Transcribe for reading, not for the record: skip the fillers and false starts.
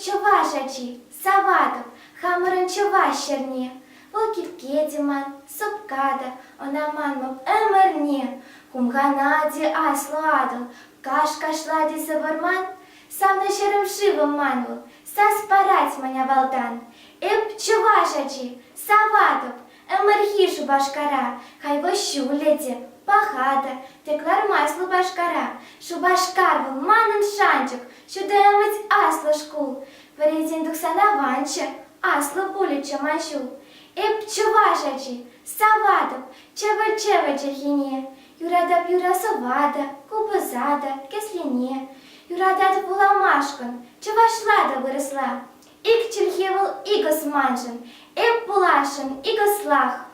чувашачі, саваток, хаморанчова щерні, волків кетіман, сопкада, онаман мов емерні, хумганаді аслоадл, кашка шладі саворман, сам на щерем шивом манву, сас параць маня валдан, чувашачі, саваток, емерхішу башкара, хай вощулеті, пахата, теклар масло башкара, шу башкар вол манен шанчик, що демець асло шкул, передін дуксана ванче, асло пуліче мащу. Чувашачі, саваток, чеве чехіні, юрада п'юра совада, кубозада, кисліні, юрада була машкон, чевашлада виросла, ік черхівол ігос манжен, пулашен, ігослах,